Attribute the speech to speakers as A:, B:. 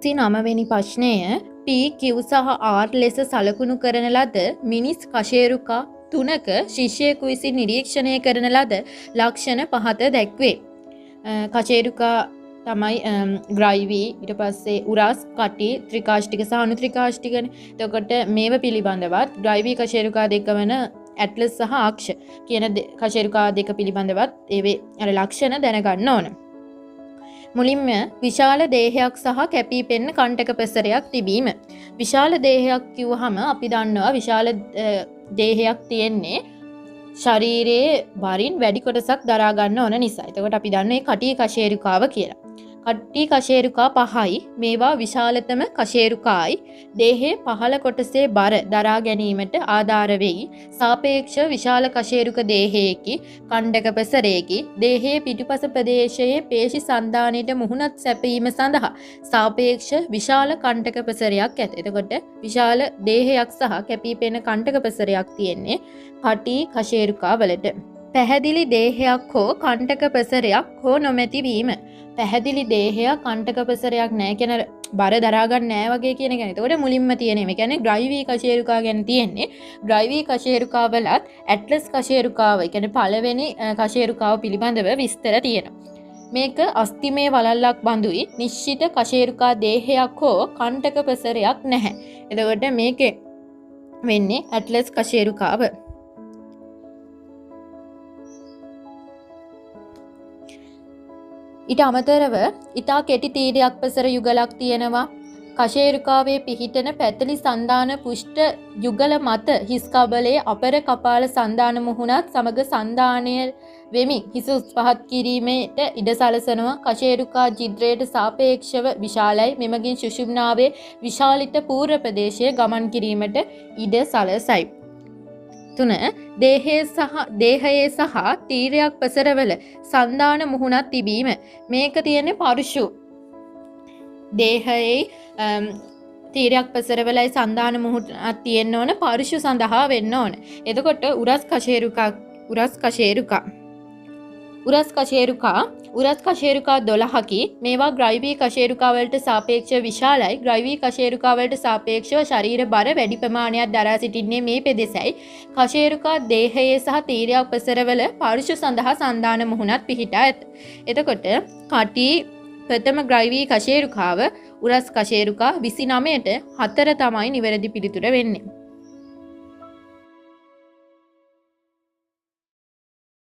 A: 9වෙනි ප්‍රශ්නය P Q සහ R ලෙස සලකුණු කරන ලද මිනිස් කශේරුකා 3ක ශිෂ්‍යයෙකු විසින් නිරීක්ෂණය කරන ලද ලක්ෂණ පහත දැක්වේ. කශේරුකා තමයි ග්‍රයිවී, ඊට පස්සේ උරස්, කටි, ත්‍රිකාෂ්ටික සහ අනුත්‍රිකාෂ්ටිකනේ. එතකොට මේව පිළිබඳවත් ග්‍රයිවී කශේරුකා දෙක වන ඇට්ලස් සහ අක්ෂ කියන කශේරුකා දෙක පිළිබඳවත් ඒවේ අර ලක්ෂණ දැනගන්න ඕන. මුලින්ම විශාල දේහයක් සහ කැපී පෙනෙන කණ්ඩක පෙසරයක් තිබීම. විශාල දේහයක් කිව්වහම අපි දන්නවා විශාල දේහයක් තියෙන්නේ ශරීරයේ බරින් වැඩි කොටසක් දරා ගන්න ඕන නිසා. එතකොට අපි දන්නේ කටි කශේරුකාව කියලා. කටි කශේරුකා 5යි. මේවා විශාලතම කශේරුකායි. දේහයේ පහළ කොටසේ බර දරා ගැනීමට ආධාර වෙයි. සාපේක්ෂ විශාල කශේරුක දේහයේකි කණ්ඩක පෙසරයේකි දේහයේ පිටුපස ප්‍රදේශයේ පේශි සන්ධානයට මුහුණත් සැපීම සඳහා සාපේක්ෂ විශාල කණ්ඩක පෙසරයක් ඇත. එතකොට විශාල දේහයක් සහ කැපී පෙනෙන කණ්ඩක පෙසරයක් තියෙන්නේ කටි කශේරුකා වලට. පැහැදිලි දේහයක් හෝ කණ්ඩක පෙසරයක් හෝ නොමැති වීම. පැහැදිලි දේහයක් කණ්ඩක පෙසරයක් නැහැ කියන බර දරා ගන්න නැහැ වගේ කියන එක. ඒතකොට මුලින්ම තියෙන මේ කියන්නේ ග්‍රයිවී කශේරුකා ගැන තියෙන්නේ. ග්‍රයිවී කශේරුකා වලත් ඇට්ලස් කශේරුකාව, ඒ කියන්නේ පළවෙනි කශේරුකාව පිළිබඳව විස්තර තියෙනවා. මේක අස්තිමේ වලල්ලක් බඳුයි. නිශ්චිත කශේරුකා දේහයක් හෝ කණ්ඩක පෙසරයක් නැහැ. එතකොට මේකේ වෙන්නේ ඇට්ලස් කශේරුකාව. ඊට අමතරව ඉතා කෙටි තීරයක් පෙසර යුගලක් තියෙනවා. කශේරුකාවේ පිහිටන පැතලි සන්ධාන පුෂ්ඨ යුගල මත හිස් කබලයේ අපර කපාල සන්ධාන මුහුණත් සමග සන්ධානය වෙමින් හිස උත්පහත් කිරීමට ඉඩ සලසනවා. කශේරුකා ජිද්‍රයට සාපේක්ෂව විශාලයි. මෙමගින් සුෂුම්නාවේ විශාලිත පූර්ව ප්‍රදේශයේ ගමන් කිරීමට ඉඩ සලසයි. 3. දේහයේ සහ තීරයක් පෙසරවල සන්ධාන මුහුණක් තිබීම. මේක තියෙන්නේ පරුෂු දේහයේ තීරයක් පෙසරවලයි සන්ධාන මුහුණක් තියෙන්න ඕන, පරුෂු සඳහා වෙන්න ඕන. එතකොට උරස් කශේරුකා 12කි. මේවා ග්‍රයිවී කශේරුකා වලට සාපේක්ෂව විශාලයි. ග්‍රයිවී කශේරුකා වලට සාපේක්ෂව ශරීර බර වැඩි ප්‍රමාණයක් දරා සිටින්නේ මේ පෙදෙසයි. කශේරුකා දේහයේ සහ තීරයක් පෙසරවල පරුෂු සඳහා සන්ධාන මුහුණත් පිහිටා ඇත. එතකොට කටි ප්‍රථම ග්‍රයිවී කශේරුකාව උරස් කශේරුකා 29ට 4 තමයි නිවැරදි පිළිතුර වෙන්නේ.